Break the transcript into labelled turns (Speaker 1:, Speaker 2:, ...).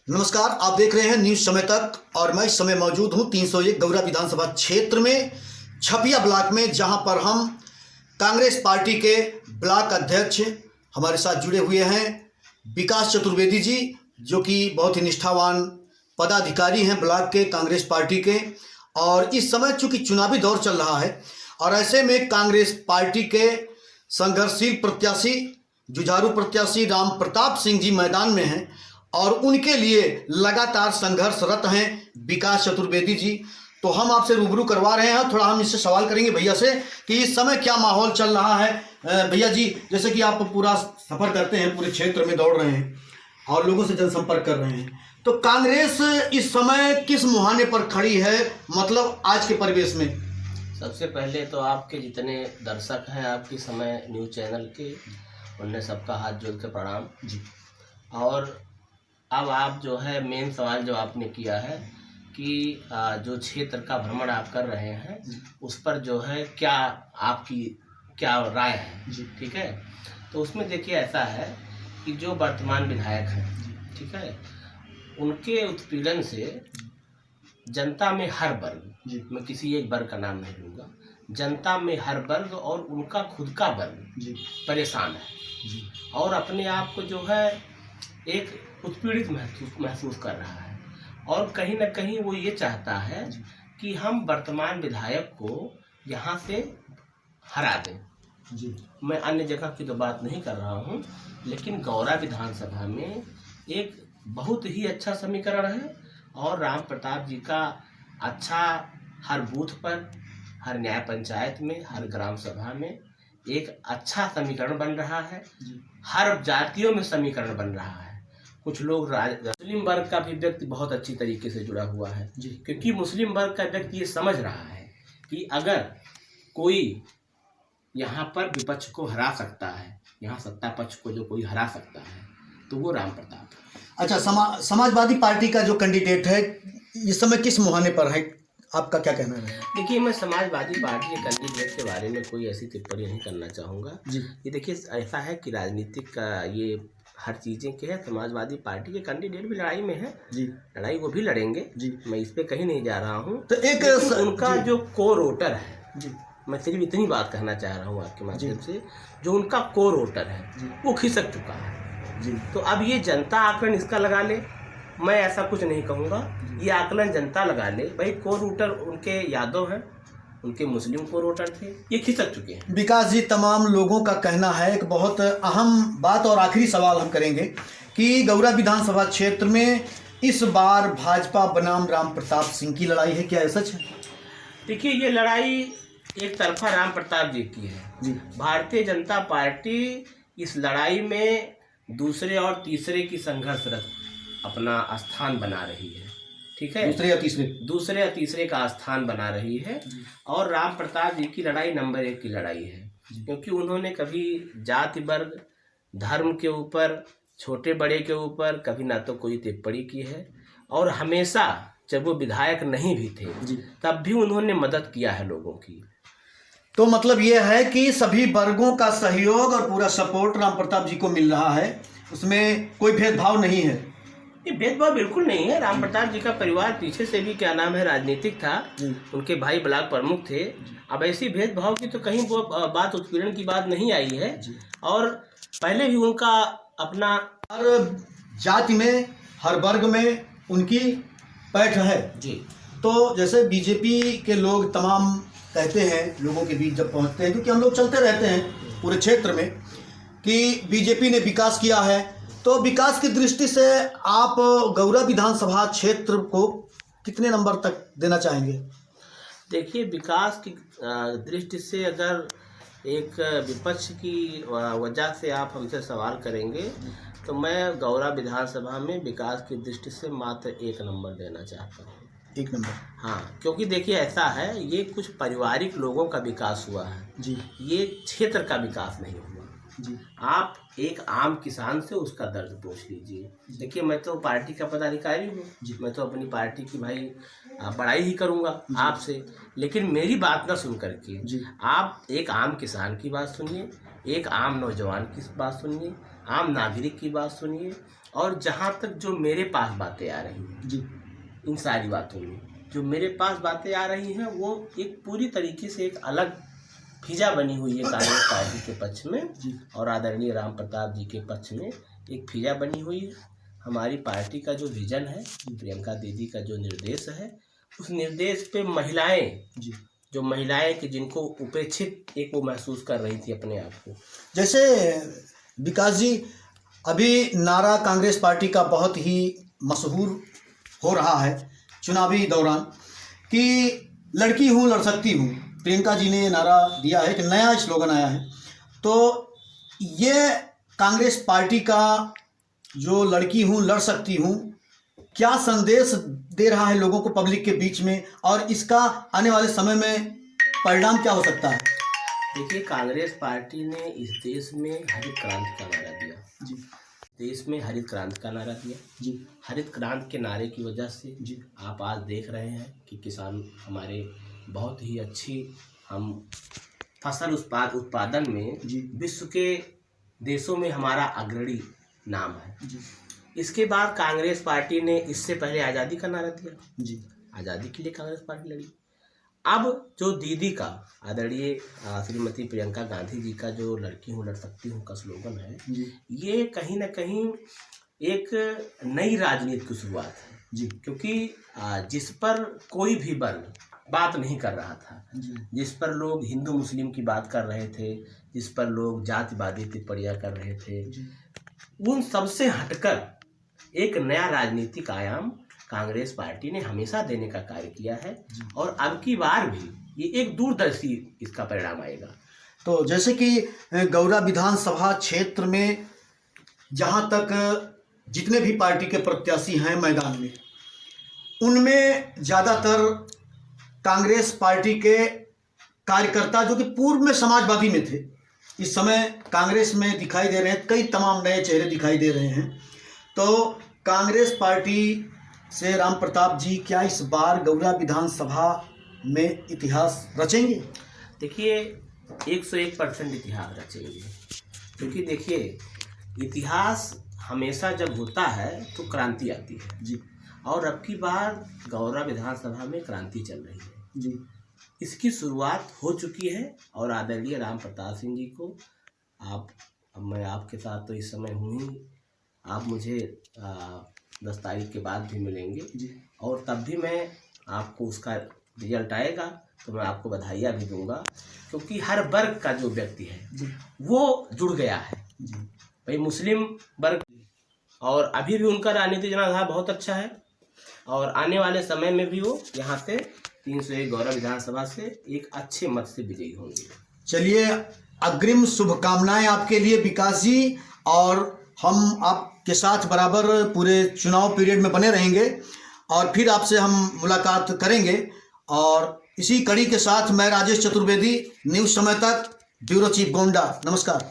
Speaker 1: नमस्कार, आप देख रहे हैं न्यूज समय तक और मैं इस समय मौजूद हूं 301 गौरा विधानसभा क्षेत्र में छपिया ब्लॉक में, जहां पर हम कांग्रेस पार्टी के ब्लॉक अध्यक्ष हमारे साथ जुड़े हुए हैं विकास चतुर्वेदी जी, जो कि बहुत ही निष्ठावान पदाधिकारी हैं ब्लॉक के कांग्रेस पार्टी के। और इस समय चूंकि चुनावी दौर चल रहा है और ऐसे में कांग्रेस पार्टी के संघर्षशील प्रत्याशी, जुझारू प्रत्याशी राम प्रताप सिंह जी मैदान में हैं और उनके लिए लगातार संघर्षरत हैं विकास चतुर्वेदी जी। तो हम आपसे रूबरू करवा रहे हैं, थोड़ा हम इससे सवाल करेंगे भैया से कि इस समय क्या माहौल चल रहा है। भैया जी, जैसे कि आप पूरा सफर करते हैं, पूरे क्षेत्र में दौड़ रहे हैं और लोगों से जनसंपर्क कर रहे हैं, तो कांग्रेस इस समय किस मुहाने पर खड़ी है, मतलब आज के परिवेश में?
Speaker 2: सबसे पहले तो आपके जितने दर्शक हैं आपके समय न्यूज़ चैनल के, उनने सबका हाथ जोड़ के प्रणाम जी। और अब आप जो है मेन सवाल जो आपने किया है कि जो क्षेत्र का भ्रमण आप कर रहे हैं उस पर जो है क्या आपकी क्या राय है जी, ठीक है। तो उसमें देखिए ऐसा है कि जो वर्तमान विधायक हैं, ठीक है, उनके उत्पीड़न से जनता में हर वर्ग, मैं किसी एक वर्ग का नाम नहीं लूँगा, जनता में हर वर्ग और उनका खुद का वर्ग परेशान है और अपने आप को जो है एक उत्पीड़ित महसूस कर रहा है। और कहीं ना कहीं वो ये चाहता है कि हम वर्तमान विधायक को यहाँ से हरा दें जी। मैं अन्य जगह की तो बात नहीं कर रहा हूँ, लेकिन गौरा विधानसभा में एक बहुत ही अच्छा समीकरण है और राम प्रताप जी का अच्छा हर बूथ पर, हर न्याय पंचायत में, हर ग्राम सभा में एक अच्छा समीकरण बन रहा है। हर जातियों में समीकरण बन रहा है। कुछ लोग मुस्लिम वर्ग का भी व्यक्ति बहुत अच्छी तरीके से जुड़ा हुआ है जी, क्योंकि मुस्लिम वर्ग का व्यक्ति ये समझ रहा है कि अगर कोई यहाँ पर विपक्ष को हरा सकता है, यहाँ सत्ता पक्ष को जो कोई हरा सकता है, तो वो राम प्रताप है।
Speaker 1: अच्छा, समाजवादी पार्टी का जो कैंडिडेट है इस समय किस मुहाने पर है, आपका क्या कहना है?
Speaker 2: देखिए, मैं समाजवादी पार्टी के कैंडिडेट के बारे में कोई ऐसी टिप्पणी नहीं करना चाहूँगा जी। ये देखिए ऐसा है कि राजनीतिक का ये हर चीज़ें के है, समाजवादी पार्टी के कैंडिडेट भी लड़ाई में है जी, लड़ाई वो भी लड़ेंगे जी, मैं इस पे कहीं नहीं जा रहा हूँ। तो एक उनका जो कोर वोटर है जी, मैं सिर्फ इतनी बात कहना चाह रहा हूँ आपके माध्यम से, जो उनका कोर वोटर है वो खिसक चुका है जी। तो अब ये जनता आकलन इसका लगा ले, मैं ऐसा कुछ नहीं कहूँगा, ये आकलन जनता लगा ले। भाई कोर वोटर उनके यादव हैं, उनके मुस्लिम कोर वोटर थे, ये खिसक चुके हैं।
Speaker 1: विकास जी, तमाम लोगों का कहना है, एक बहुत अहम बात और आखिरी सवाल हम करेंगे कि गौरा विधानसभा क्षेत्र में इस बार भाजपा बनाम राम प्रताप सिंह की लड़ाई है, क्या ऐसा है?
Speaker 2: देखिए, ये लड़ाई एक तरफा राम प्रताप जी की है जी। भारतीय जनता पार्टी इस लड़ाई में दूसरे और तीसरे की संघर्षरत अपना स्थान बना रही है, ठीक है, दूसरे या तीसरे का स्थान बना रही है। और राम प्रताप जी की लड़ाई नंबर 1 की लड़ाई है, क्योंकि उन्होंने कभी जाति वर्ग धर्म के ऊपर, छोटे बड़े के ऊपर कभी ना तो कोई टिप्पणी की है, और हमेशा जब वो विधायक नहीं भी थे तब भी उन्होंने मदद किया है लोगों की।
Speaker 1: तो मतलब ये है कि सभी वर्गों का सहयोग और पूरा सपोर्ट राम प्रताप जी को मिल रहा है, उसमें कोई भेदभाव नहीं है?
Speaker 2: ये भेदभाव बिल्कुल नहीं है। राम प्रताप जी का परिवार पीछे से भी क्या नाम है राजनीतिक था, उनके भाई ब्लॉक प्रमुख थे। अब ऐसी भेदभाव की तो कहीं वो बात, उत्पीड़न की बात नहीं आई है। और पहले भी उनका अपना
Speaker 1: हर जाति में, हर वर्ग में उनकी पैठ है जी। तो जैसे बीजेपी के लोग तमाम कहते हैं, लोगों के बीच जब पहुंचते हैं, क्योंकि हम लोग चलते रहते हैं पूरे क्षेत्र में, कि बीजेपी ने विकास किया है, तो विकास की दृष्टि से आप गौरा विधानसभा क्षेत्र को कितने नंबर तक देना चाहेंगे?
Speaker 2: देखिए, विकास की दृष्टि से अगर एक विपक्ष की वजह से आप हमसे सवाल करेंगे तो मैं गौरा विधानसभा में विकास की दृष्टि से मात्र 1 नंबर देना चाहता हूँ।
Speaker 1: 1 नंबर?
Speaker 2: हाँ, क्योंकि देखिए ऐसा है, ये कुछ पारिवारिक लोगों का विकास हुआ है जी, ये क्षेत्र का विकास नहीं हुआ जी। आप एक आम किसान से उसका दर्द पूछ लीजिए। देखिए, मैं तो पार्टी का पदाधिकारी हूँ, मैं तो अपनी पार्टी की भाई बड़ाई ही करूँगा आपसे, लेकिन मेरी बात ना सुन करके आप एक आम किसान की बात सुनिए, एक आम नौजवान की बात सुनिए, आम नागरिक की बात सुनिए, और जहाँ तक जो मेरे पास बातें आ रही हैं
Speaker 1: जी,
Speaker 2: इन सारी बातों में जो मेरे पास बातें आ रही हैं वो एक पूरी तरीके से एक अलग फिजा बनी हुई है कांग्रेस पार्टी के पक्ष में
Speaker 1: जी,
Speaker 2: और आदरणीय राम प्रताप जी के पक्ष में एक फिजा बनी हुई है। हमारी पार्टी का जो विजन है, प्रियंका दीदी का जो निर्देश है, उस निर्देश पे महिलाएं,
Speaker 1: जी।
Speaker 2: जो महिलाएं कि जिनको उपेक्षित एक वो महसूस कर रही थी अपने आप को।
Speaker 1: जैसे विकास जी, अभी नारा कांग्रेस पार्टी का बहुत ही मशहूर हो रहा है चुनावी दौरान कि लड़की हूँ लड़ सकती हूँ। प्रियंका जी ने नारा दिया है कि नया स्लोगन आया है, तो ये कांग्रेस पार्टी का जो लड़की हूँ लड़ सकती हूँ क्या संदेश दे रहा है लोगों को पब्लिक के बीच में, और इसका आने वाले समय में परिणाम क्या हो सकता है?
Speaker 2: देखिए, कांग्रेस पार्टी ने इस देश में हरित क्रांति का नारा दिया
Speaker 1: जी,
Speaker 2: देश में हरित क्रांति का नारा दिया।
Speaker 1: जी,
Speaker 2: हरित क्रांति के नारे की वजह से
Speaker 1: जी,
Speaker 2: आप आज देख रहे हैं कि किसान हमारे बहुत ही अच्छी, हम फसल उत्पादन में
Speaker 1: जी,
Speaker 2: विश्व के देशों में हमारा अग्रणी नाम है।
Speaker 1: जी,
Speaker 2: इसके बाद कांग्रेस पार्टी ने इससे पहले आज़ादी का नारा दिया,
Speaker 1: जी,
Speaker 2: आज़ादी के लिए कांग्रेस पार्टी लड़ी। अब जो दीदी का आदरणीय श्रीमती प्रियंका गांधी जी का जो लड़की हूँ लड़ सकती हूँ का स्लोगन है,
Speaker 1: जी,
Speaker 2: ये कहीं ना कहीं एक नई राजनीति की शुरुआत है।
Speaker 1: जी,
Speaker 2: क्योंकि जिस पर कोई भी वर्ग बात नहीं कर रहा था,
Speaker 1: जी,
Speaker 2: जिस पर लोग हिंदू मुस्लिम की बात कर रहे थे, जिस पर लोग जातिवादी टिप्पणियाँ कर रहे थे,
Speaker 1: जी,
Speaker 2: उन सबसे हटकर एक नया राजनीतिक आयाम कांग्रेस पार्टी ने हमेशा देने का कार्य किया है, और अब की बार भी ये एक दूरदर्शी इसका परिणाम आएगा।
Speaker 1: तो जैसे कि गौरा विधानसभा क्षेत्र में जहाँ तक जितने भी पार्टी के प्रत्याशी हैं मैदान में, उनमें ज़्यादातर कांग्रेस पार्टी के कार्यकर्ता जो कि पूर्व में समाजवादी में थे, इस समय कांग्रेस में दिखाई दे रहे हैं। कई तमाम नए चेहरे दिखाई दे रहे हैं। तो कांग्रेस पार्टी से राम प्रताप जी क्या इस बार गौरा विधानसभा में इतिहास रचेंगे?
Speaker 2: देखिए, 101% इतिहास रचेंगे, क्योंकि देखिए इतिहास हमेशा जब होता है तो क्रांति आती है
Speaker 1: जी,
Speaker 2: और अब की बार गौरा विधानसभा में क्रांति चल रही है।
Speaker 1: जी,
Speaker 2: इसकी शुरुआत हो चुकी है और आदरणीय राम प्रताप सिंह जी को अब मैं आपके साथ तो इस समय हूँ ही, आप मुझे 10 तारीख के बाद भी मिलेंगे
Speaker 1: जी,
Speaker 2: और तब भी मैं आपको उसका रिजल्ट आएगा तो मैं आपको बधाइयाँ भी दूंगा, क्योंकि हर वर्ग का जो व्यक्ति है
Speaker 1: जी,
Speaker 2: वो जुड़ गया है।
Speaker 1: जी,
Speaker 2: भाई मुस्लिम वर्ग, और अभी भी उनका राजनीतिक जनाधार बहुत अच्छा है और आने वाले समय में भी वो यहाँ से 301 गौरा विधानसभा से एक अच्छे मत से विजयी होंगे।
Speaker 1: चलिए, अग्रिम शुभकामनाएं आपके लिए विकास जी, और हम आपके साथ बराबर पूरे चुनाव पीरियड में बने रहेंगे और फिर आपसे हम मुलाकात करेंगे। और इसी कड़ी के साथ मैं राजेश चतुर्वेदी, न्यूज़ समय तक, ब्यूरो चीफ गोंडा। नमस्कार।